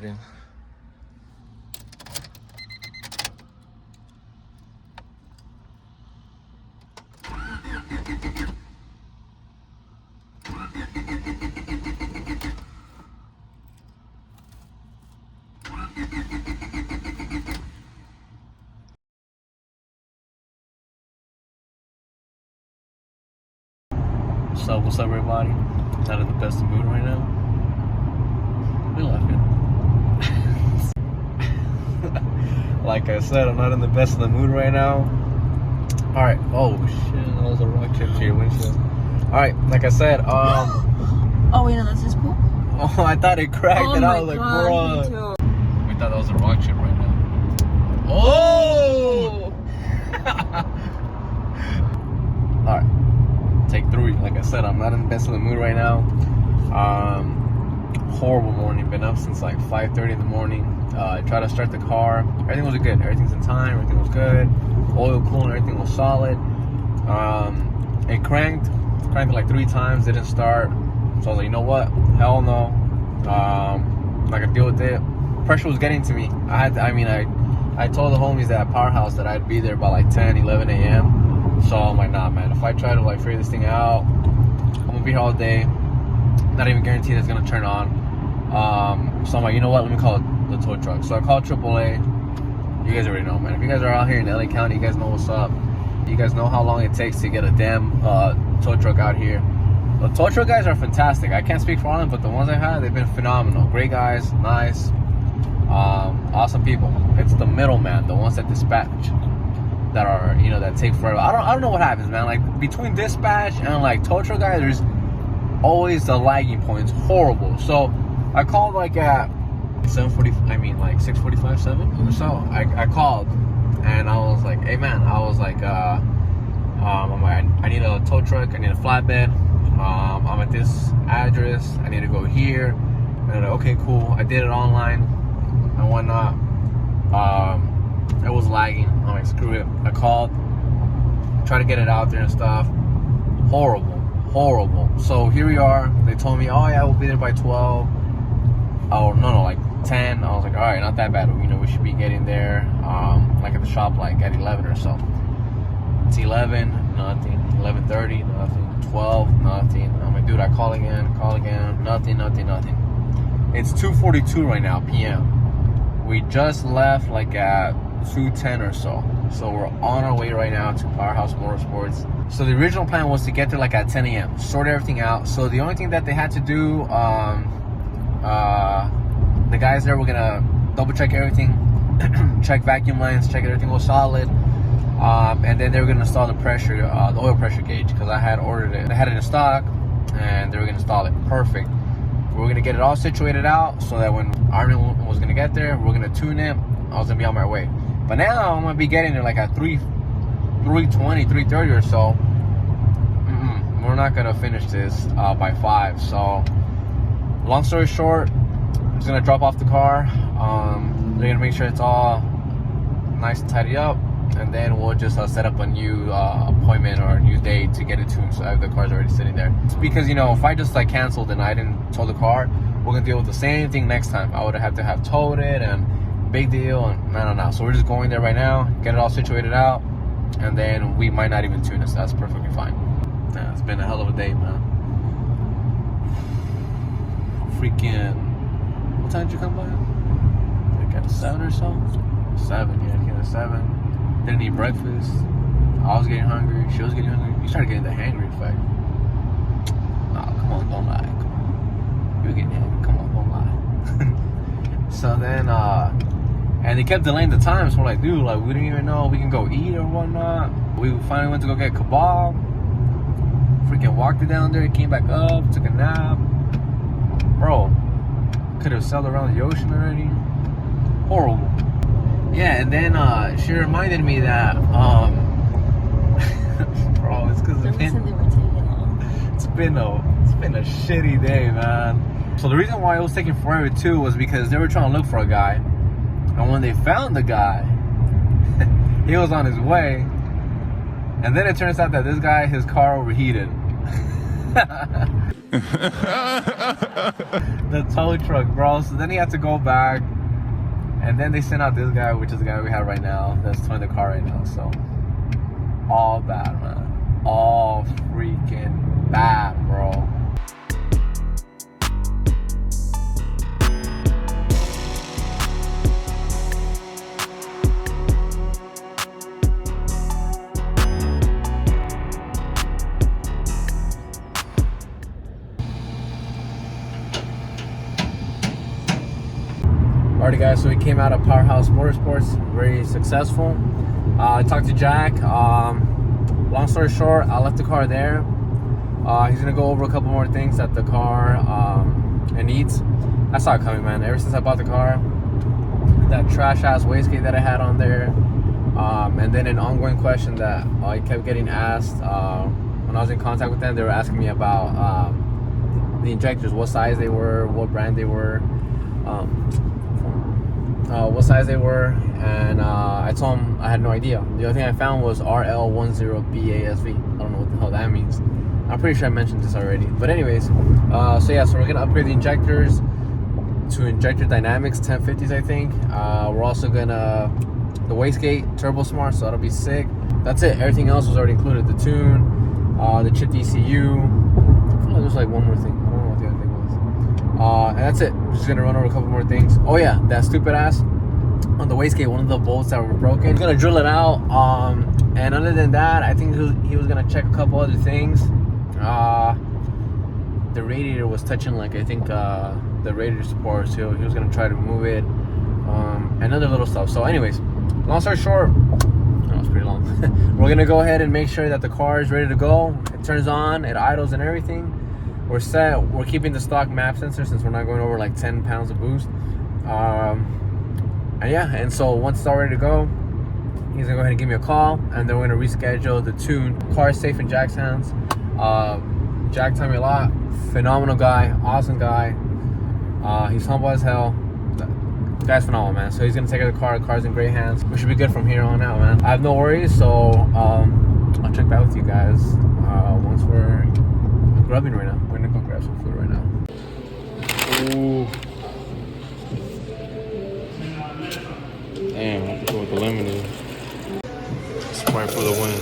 starting. What's up everybody? Not in the best of mood right now. We laughing. Like I said, I'm not in the best of the mood right now. Alright, oh shit, that was a rock chip to your windshield. Alright, like I said, oh wait, no, that's his poop? Oh, I thought it cracked and I was like, God, bro. We thought that was a rock chip right now. Oh! Alright. Take 3. Like I said, I'm not in the best of the mood right now. Horrible morning. Been up since like 5:30 in the morning. I tried to start the car. Everything was good. Everything's in time. Everything was good. Oil cooling. Everything was solid. It cranked like 3 times. Didn't start. So I was like, you know what? Hell no. I'm not gonna deal with it. Pressure was getting to me. I told the homies at Powerhouse that I'd be there by like 10, 11 a.m. So I'm like, nah, man. If I try to like figure this thing out, I'm gonna be here all day. Not even guaranteed it's gonna turn on. So I'm like, you know what? Let me call the tow truck. So I called AAA. You guys already know, man. If you guys are out here in LA County, you guys know what's up. You guys know how long it takes to get a damn tow truck out here. The tow truck guys are fantastic. I can't speak for all of them, but the ones I've had, they've been phenomenal. Great guys, nice, awesome people. It's the middleman, the ones that dispatch, that are, you know, that take forever. I don't know what happens, man. Like between dispatch and like tow truck guys, there's always the lagging points. Horrible. So I called like at 6:45, 7 or so. I called and I was like, hey man, I was like, I'm like, I need a tow truck, I need a flatbed. I'm at this address, I need to go here. And they're like, okay, cool. I did it online and whatnot. It was lagging. I'm like, screw it. I called, tried to get it out there and stuff. Horrible. So here we are. They told me, oh yeah, we'll be there by 12. Oh no, like 10. I was like, all right, not that bad. You know, we should be getting there, like at the shop, like at 11 or so. It's 11, nothing. 11:30, nothing. 12, nothing. I'm like, dude, I call again, nothing. It's 2:42 right now, p.m. We just left like at 2:10 or so. So we're on our way right now to Powerhouse Motorsports. So the original plan was to get there like at 10 a.m. Sort everything out. So the only thing that they had to do, the guys there were gonna double check everything, check vacuum lines, check everything was solid. And then they were gonna install the pressure, the oil pressure gauge, because I had ordered it. They had it in stock, and they were gonna install it. Perfect. We were gonna get it all situated out so that when Armin was gonna get there, we we're gonna tune it. I was gonna be on my way. But now I'm gonna be getting there like at 3:20, 3:30 or so. We're not gonna finish this by 5. So, long story short, I'm just gonna drop off the car. They're gonna make sure it's all nice and tidy up, and then we'll just set up a new appointment or a new day to get it tuned, so the car's already sitting there. It's because, you know, if I just like canceled and I didn't tow the car, we're gonna deal with the same thing next time. I would have to have towed it, and big deal, and no. So we're just going there right now, get it all situated out, and then we might not even tune it, so that's perfectly fine. Yeah, it's been a hell of a day, man. Freaking, what time did you come by? Like at 7 or so? 7, yeah, I came at 7. Didn't eat breakfast. I was getting hungry. She was getting hungry. You started getting the hangry effect. Nah, come on, don't lie. Come on. You were getting hangry. Come on, don't lie. So then, and they kept delaying the time. So we're like, dude, like, we didn't even know we can go eat or whatnot. We finally went to go get kebab. Freaking walked it down there. Came back up. Took a nap. Bro, could have sailed around the ocean already. Horrible. Yeah, and then she reminded me that, bro, it's because it's been a shitty day, man. So the reason why it was taking forever too was because they were trying to look for a guy, and when they found the guy, he was on his way, and then it turns out that this guy, his car overheated. The tow truck, bro. So then he had to go back, and then they sent out this guy, which is the guy we have right now, that's towing the car right now. So all bad, man. All freaking bad, bro. Alrighty guys, so we came out of Powerhouse Motorsports, very successful. I talked to Jack. Long story short, I left the car there. He's gonna go over a couple more things that the car it needs. I saw it coming, man. Ever since I bought the car, that trash ass wastegate that I had on there, and then an ongoing question that I kept getting asked when I was in contact with them. They were asking me about the injectors, what size they were, what brand they were. What size they were, and I told them I had no idea. The only thing I found was RL10BASV. I don't know what the hell that means. I'm pretty sure I mentioned this already. But anyways, so yeah, so we're gonna upgrade the injectors to injector dynamics 1050s, I think. We're also gonna the wastegate turbo smart, so that'll be sick. That's it. Everything else was already included. The tune, the chipped ECU. Oh, there's like one more thing. I don't know what the other thing was. And that's it. We're just gonna run over a couple more things. Oh yeah, that stupid ass on the wastegate, one of the bolts that were broken. He's gonna drill it out. And other than that, I think he was gonna check a couple other things. The radiator was touching, like, I think the radiator support, so he was gonna try to move it. And other little stuff. So anyways, long story short, that was pretty long. We're gonna go ahead and make sure that the car is ready to go. It turns on, it idles and everything. We're set. We're keeping the stock map sensor since we're not going over like 10 pounds of boost. And yeah, and so once it's all ready to go, he's gonna go ahead and give me a call, and then we're gonna reschedule the tune. Car is safe in Jack's hands. Jack taught me a lot. Phenomenal guy, awesome guy. He's humble as hell. The guy's phenomenal, man. So he's gonna take care of the car. The car's in great hands. We should be good from here on out, man. I have no worries. So I'll check back with you guys once we're grubbing right now. We're gonna go grab some food right now. Ooh. Damn, I have to go with the lemonade. Sprite for the win.